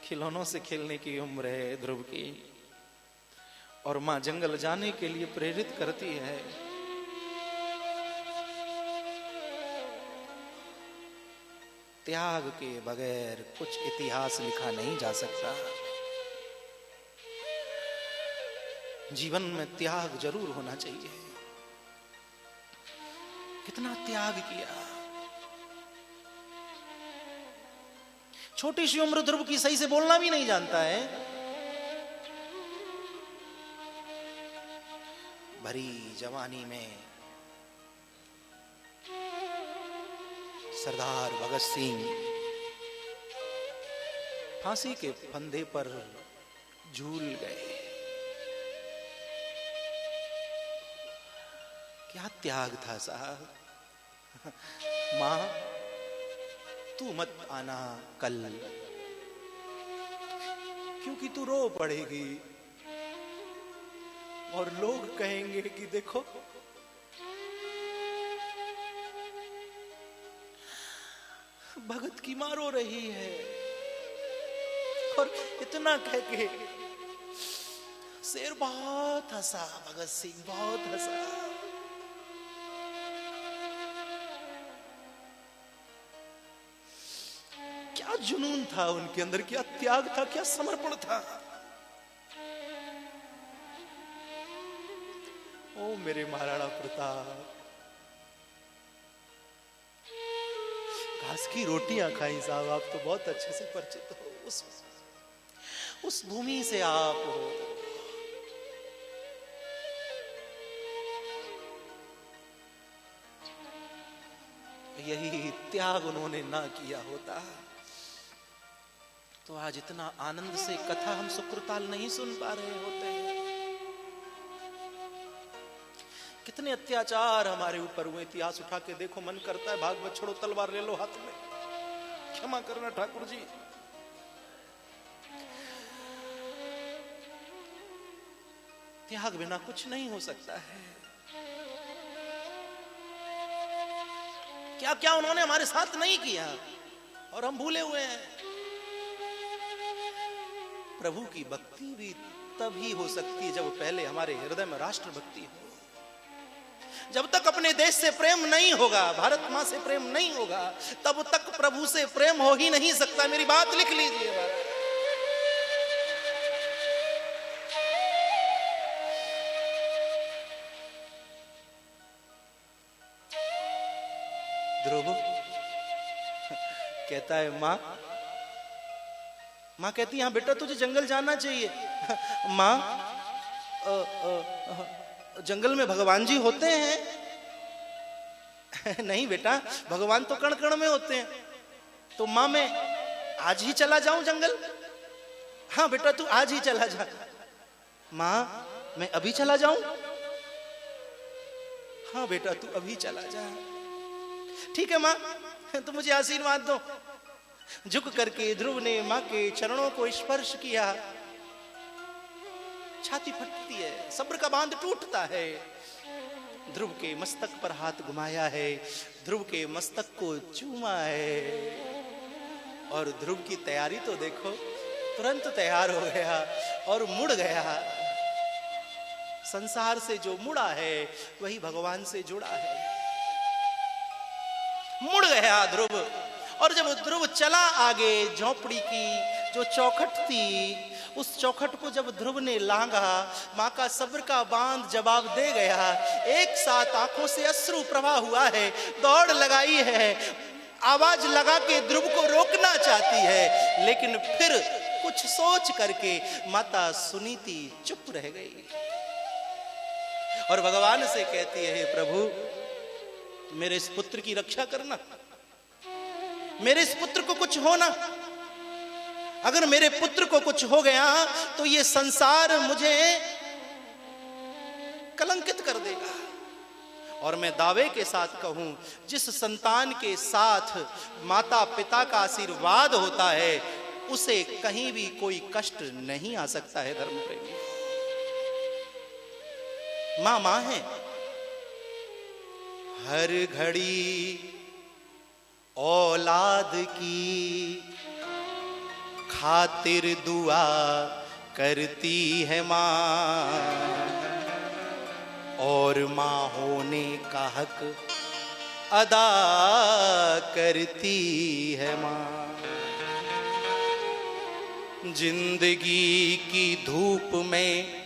खिलौनों से खेलने की उम्र है ध्रुव की, और मां जंगल जाने के लिए प्रेरित करती है। त्याग के बगैर कुछ इतिहास लिखा नहीं जा सकता। जीवन में त्याग जरूर होना चाहिए। कितना त्याग किया। छोटी सी उम्र ध्रुव की, सही से बोलना भी नहीं जानता है। भरी जवानी में सरदार भगत सिंह फांसी के फंदे पर झूल गए। क्या त्याग था साहब। मां तू मत आना कल, क्योंकि तू रो पड़ेगी और लोग कहेंगे कि देखो भगत की मां रो रही है। और इतना कह के शेर बहुत हंसा, भगत सिंह बहुत हंसा। क्या जुनून था उनके अंदर, क्या त्याग था, क्या समर्पण था। ओ मेरे महाराणा प्रताप, घास की रोटियां खाई साहब, आप तो बहुत अच्छे से परिचित हो उस भूमि से आप हो। यही त्याग उन्होंने ना किया होता तो आज इतना आनंद से कथा हम सुकृताल नहीं सुन पा रहे होते हैं। कितने अत्याचार हमारे ऊपर हुए, इतिहास उठा के देखो, मन करता है भागवत छोड़ो, तलवार ले लो हाथ में, क्षमा करना ठाकुर जी। त्याग बिना कुछ नहीं हो सकता है। क्या क्या उन्होंने हमारे साथ नहीं किया और हम भूले हुए हैं। प्रभु की भक्ति भी तभी हो सकती है जब पहले हमारे हृदय में राष्ट्र भक्ति हो। जब तक अपने देश से प्रेम नहीं होगा, भारत मां से प्रेम नहीं होगा, तब तक प्रभु से प्रेम हो ही नहीं सकता। मेरी बात लिख लीजिए। ध्रुव कहता है मां कहती है हाँ बेटा तुझे जंगल जाना चाहिए। मां जंगल में भगवान जी होते हैं? नहीं बेटा, भगवान तो कण कण में होते हैं। तो मां मैं आज ही चला जाऊं जंगल? हाँ बेटा तू आज ही चला जा। मां मैं अभी चला जाऊं? हाँ बेटा तू अभी चला जा। ठीक है मां, तो मुझे आशीर्वाद दो। झुक करके ध्रुव ने मां के चरणों को स्पर्श किया। छाती फटती है, सब्र का बांध टूटता है। ध्रुव के मस्तक पर हाथ घुमाया है, ध्रुव के मस्तक को चूमा है। और ध्रुव की तैयारी तो देखो, तुरंत तैयार हो गया और मुड़ गया। संसार से जो मुड़ा है वही भगवान से जुड़ा है। मुड़ गया ध्रुव। और जब ध्रुव चला आगे, झोपड़ी की जो चौखट थी, उस चौखट को जब ध्रुव ने लांघा, मां का सब्र का बांध जवाब दे गया। एक साथ आंखों से अश्रु प्रवाह हुआ है, दौड़ लगाई है, आवाज लगा के ध्रुव को रोकना चाहती है, लेकिन फिर कुछ सोच करके माता सुनीति चुप रह गई और भगवान से कहती है, प्रभु मेरे इस पुत्र की रक्षा करना, मेरे इस पुत्र को कुछ हो ना। अगर मेरे पुत्र को कुछ हो गया तो ये संसार मुझे कलंकित कर देगा। और मैं दावे के साथ कहूं, जिस संतान के साथ माता पिता का आशीर्वाद होता है उसे कहीं भी कोई कष्ट नहीं आ सकता है। धर्म प्रेमी, मां मां है। हर घड़ी औलाद की खातिर दुआ करती है माँ, और माँ होने का हक अदा करती है माँ। जिंदगी की धूप में